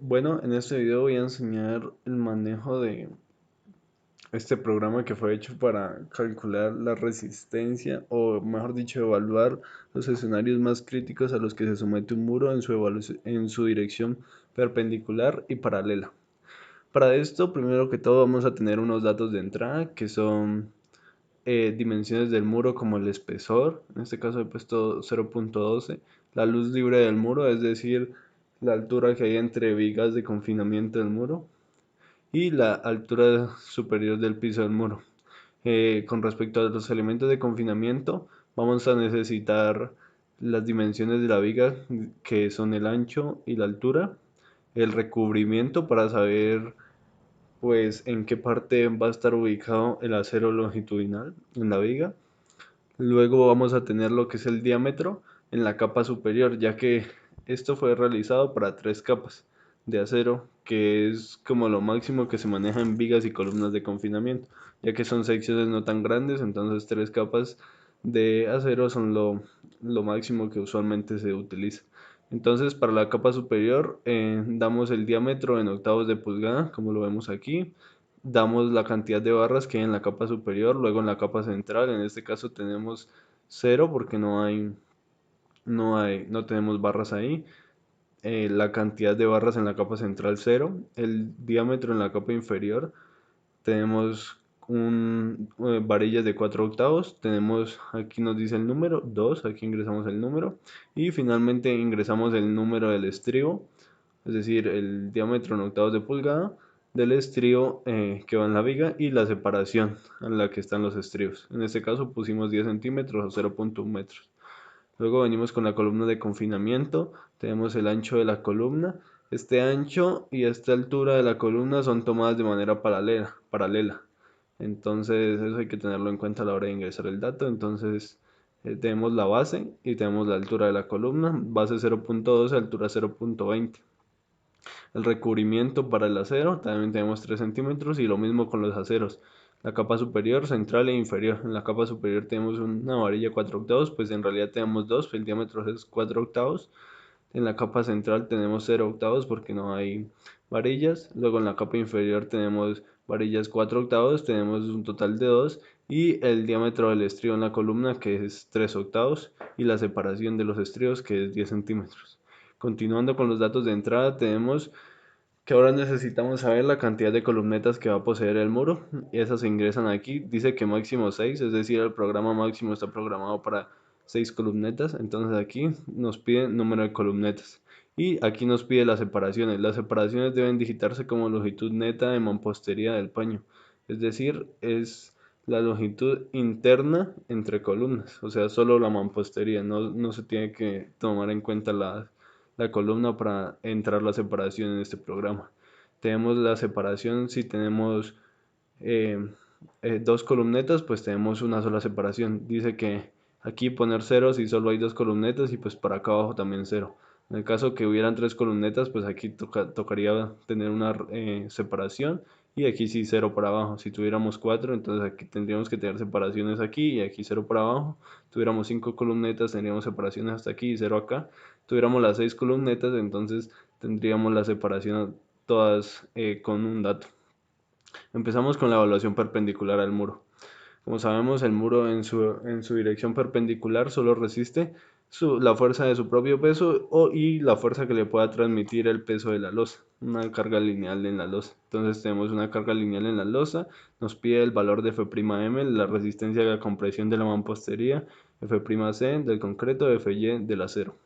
Bueno, en este video voy a enseñar el manejo de este programa que fue hecho para calcular la resistencia o mejor dicho evaluar los escenarios más críticos a los que se somete un muro en en su dirección perpendicular y paralela. Para esto, primero que todo vamos a tener unos datos de entrada que son dimensiones del muro como el espesor, en este caso he puesto 0.12, la luz libre del muro, es decir, la altura que hay entre vigas de confinamiento del muro y la altura superior del piso del muro. Con respecto a los elementos de confinamiento, vamos a necesitar las dimensiones de la viga, que son el ancho y la altura, el recubrimiento para saber pues en qué parte va a estar ubicado el acero longitudinal en la viga. Luego vamos a tener lo que es el diámetro en la capa superior, ya que esto fue realizado para tres capas de acero, que es como lo máximo que se maneja en vigas y columnas de confinamiento, ya que son secciones no tan grandes, entonces tres capas de acero son lo máximo que usualmente se utiliza. Entonces para la capa superior damos el diámetro en octavos de pulgada, como lo vemos aquí, damos la cantidad de barras que hay en la capa superior, luego en la capa central, en este caso tenemos cero porque no tenemos barras ahí, la cantidad de barras en la capa central cero, el diámetro en la capa inferior, tenemos varillas de 4 octavos, tenemos aquí nos dice el número 2, aquí ingresamos el número y finalmente ingresamos el número del estribo, es decir, el diámetro en octavos de pulgada del estribo que va en la viga y la separación en la que están los estribos. En este caso pusimos 10 centímetros o 0.1 metros. Luego venimos con la columna de confinamiento, tenemos el ancho de la columna. Este ancho y esta altura de la columna son tomadas de manera paralela. Entonces eso hay que tenerlo en cuenta a la hora de ingresar el dato. Entonces tenemos la base y tenemos la altura de la columna, base 0.12, altura 0.20. El recubrimiento para el acero, también tenemos 3 centímetros y lo mismo con los aceros. La capa superior, central e inferior. En la capa superior tenemos una varilla 4 octavos, pues en realidad tenemos dos, el diámetro es 4 octavos. En la capa central tenemos 0 octavos porque no hay varillas. Luego en la capa inferior tenemos varillas 4 octavos, tenemos un total de 2. Y el diámetro del estribo en la columna que es 3 octavos y la separación de los estribos que es 10 centímetros. Continuando con los datos de entrada, tenemos que ahora necesitamos saber la cantidad de columnetas que va a poseer el muro y esas se ingresan aquí. Dice que máximo 6, es decir, el programa máximo está programado para 6 columnetas. Entonces aquí nos pide número de columnetas y aquí nos pide las separaciones. Las separaciones deben digitarse como longitud neta de mampostería del paño, es decir, es la longitud interna entre columnas, o sea, solo la mampostería, no se tiene que tomar en cuenta la columna para entrar la separación en este programa. Tenemos la separación si tenemos eh, dos columnetas, pues tenemos una sola separación. Dice que aquí poner cero si solo hay dos columnetas y pues para acá abajo también cero. En el caso que hubieran tres columnetas, pues aquí tocaría tener una separación y aquí sí cero para abajo. Si tuviéramos cuatro, entonces aquí tendríamos que tener separaciones aquí y aquí cero para abajo. Tuviéramos cinco columnetas, tendríamos separaciones hasta aquí y cero acá. Tuviéramos las seis columnetas, entonces tendríamos la separación todas con un dato. Empezamos con la evaluación perpendicular al muro. Como sabemos, el muro en su dirección perpendicular solo resiste la fuerza de su propio peso y la fuerza que le pueda transmitir el peso de la losa, una carga lineal en la losa. Entonces tenemos una carga lineal en la losa, nos pide el valor de F'M, la resistencia de la compresión de la mampostería, F'C del concreto, Fy del acero.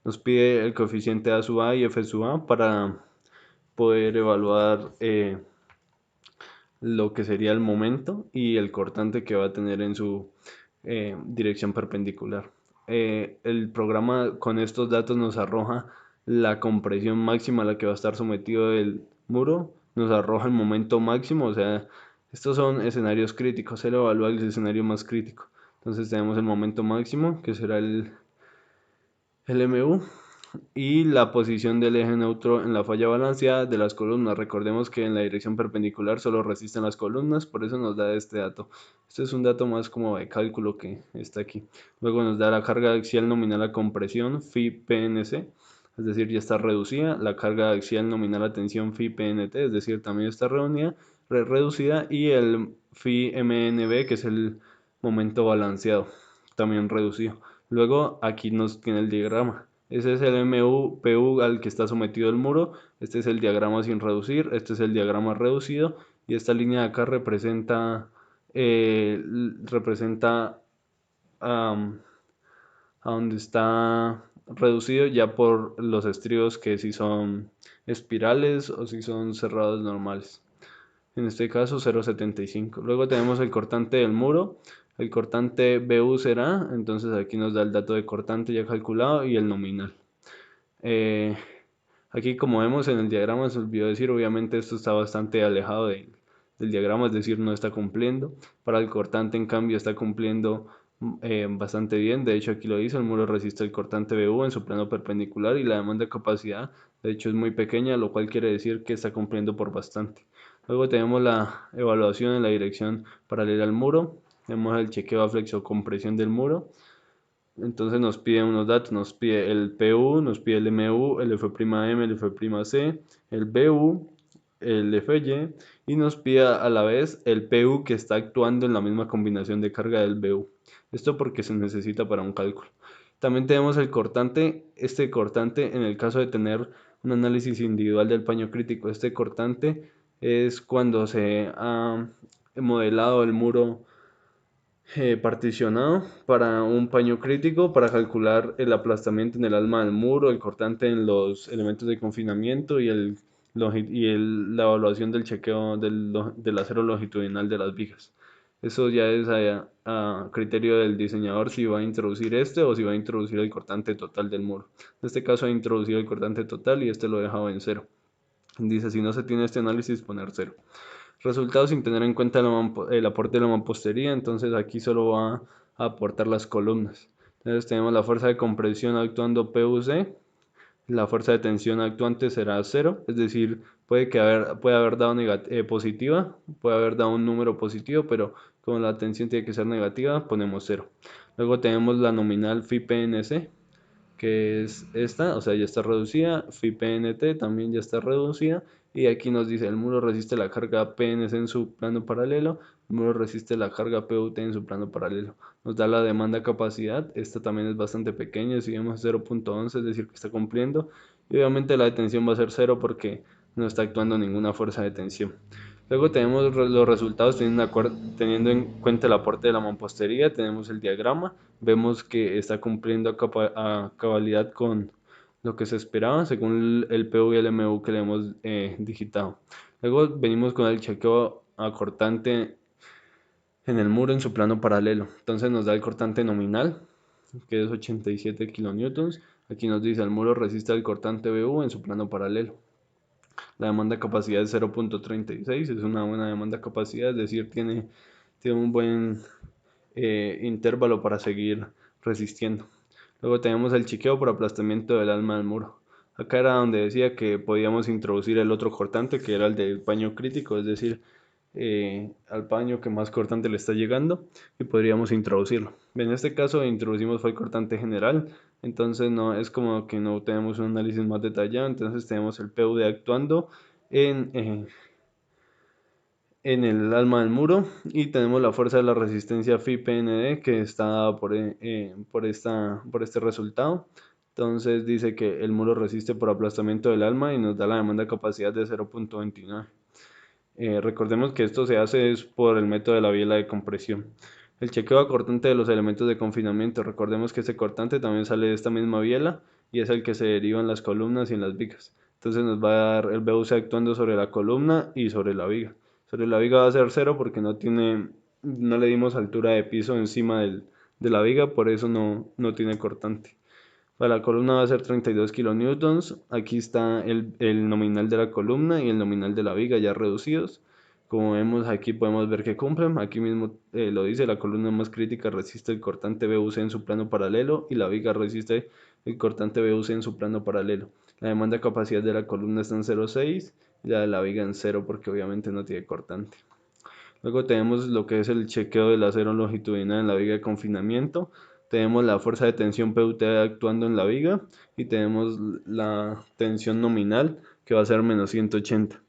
Nos pide el coeficiente A sub A y F sub A para poder evaluar lo que sería el momento y el cortante que va a tener en su dirección perpendicular. El programa con estos datos nos arroja la compresión máxima a la que va a estar sometido el muro, nos arroja el momento máximo, o sea, estos son escenarios críticos, él evalúa el escenario más crítico. Entonces tenemos el momento máximo, que será el MU, y la posición del eje neutro en la falla balanceada de las columnas. Recordemos que en la dirección perpendicular solo resisten las columnas, por eso nos da este dato. Este es un dato más como de cálculo que está aquí. Luego nos da la carga axial nominal a compresión, phi PNC, es decir, ya está reducida. La carga axial nominal a tensión phi PNT, es decir, también está reducida. Y el phi MNB, que es el momento balanceado, también reducido. Luego aquí nos tiene el diagrama. Ese es el MU-PU al que está sometido el muro. Este es el diagrama sin reducir. Este es el diagrama reducido. Y esta línea de acá representa a donde está reducido ya por los estribos, que si son espirales o si son cerrados normales. En este caso 0,75. Luego tenemos el cortante del muro. El cortante BU será, entonces aquí nos da el dato de cortante ya calculado y el nominal. Eh, Aquí, como vemos en el diagrama, se olvidó decir, obviamente esto está bastante alejado del diagrama, es decir, no está cumpliendo. Para el cortante, en cambio, está cumpliendo bastante bien. De hecho, aquí lo dice, el muro resiste el cortante BU en su plano perpendicular y la demanda de capacidad, de hecho, es muy pequeña, lo cual quiere decir que está cumpliendo por bastante. Luego tenemos la evaluación en la dirección paralela al muro. Tenemos el chequeo a flexocompresión del muro. Entonces nos pide unos datos, nos pide el PU, nos pide el MU, el F'M, el F'C, el BU, el FY y nos pide a la vez el PU que está actuando en la misma combinación de carga del BU. Esto porque se necesita para un cálculo. También tenemos el cortante. Este cortante, en el caso de tener un análisis individual del paño crítico, este cortante es cuando se ha modelado el muro particionado para un paño crítico para calcular el aplastamiento en el alma del muro, el cortante en los elementos de confinamiento y la evaluación del chequeo del acero longitudinal de las vigas. Eso ya es a criterio del diseñador si va a introducir este o si va a introducir el cortante total del muro. En este caso ha introducido el cortante total y este lo he dejado en cero. Dice, si no se tiene este análisis, poner cero. Resultados sin tener en cuenta el aporte de la mampostería, entonces aquí solo va a aportar las columnas. Entonces tenemos la fuerza de compresión actuando PUC, la fuerza de tensión actuante será 0, es decir, puede haber dado positiva, puede haber dado un número positivo, pero como la tensión tiene que ser negativa, ponemos 0. Luego tenemos la nominal phi-PNC, que es esta, o sea, ya está reducida. Phi-PNT también ya está reducida. Y aquí nos dice, el muro resiste la carga PNC en su plano paralelo, el muro resiste la carga PUT en su plano paralelo. Nos da la demanda capacidad, esta también es bastante pequeña, si vemos 0,11, es decir, que está cumpliendo. Y obviamente la de tensión va a ser 0 porque no está actuando ninguna fuerza de tensión. Luego tenemos los resultados teniendo en cuenta el aporte de la mampostería, tenemos el diagrama, vemos que está cumpliendo a cabalidad con lo que se esperaba según el PU y el MU que le hemos digitado. Luego venimos con el chequeo a cortante en el muro en su plano paralelo. Entonces nos da el cortante nominal, que es 87 kilonewtons. Aquí nos dice el muro resiste al cortante BU en su plano paralelo. La demanda de capacidad es 0,36, es una buena demanda de capacidad, es decir, tiene un buen intervalo para seguir resistiendo. Luego tenemos el chequeo por aplastamiento del alma del muro. Acá era donde decía que podíamos introducir el otro cortante, que era el del paño crítico, es decir, al paño que más cortante le está llegando, y podríamos introducirlo. En este caso introducimos fue el cortante general, entonces no es como que no tenemos un análisis más detallado. Entonces tenemos el PUD actuando en, eh, en el alma del muro y tenemos la fuerza de la resistencia Phi-PND que está dada por este resultado. Entonces dice que el muro resiste por aplastamiento del alma y nos da la demanda de capacidad de 0,29. Recordemos que esto se hace es por el método de la biela de compresión. El chequeo cortante de los elementos de confinamiento. Recordemos que ese cortante también sale de esta misma biela y es el que se deriva en las columnas y en las vigas. Entonces nos va a dar el BUC actuando sobre la columna y sobre la viga. Sobre la viga va a ser 0 porque no le dimos altura de piso encima de la viga, por eso no tiene cortante. Para la columna va a ser 32 kilonewtons. Aquí está el nominal de la columna y el nominal de la viga ya reducidos. Como vemos aquí podemos ver que cumplen. Aquí mismo lo dice, la columna más crítica resiste el cortante BUC en su plano paralelo y la viga resiste el cortante BUC en su plano paralelo. La demanda de capacidad de la columna está en 0,6 y la de la viga en 0 porque obviamente no tiene cortante. Luego tenemos lo que es el chequeo del acero longitudinal en la viga de confinamiento. tenemos la fuerza de tensión PUT actuando en la viga y tenemos la tensión nominal que va a ser -180.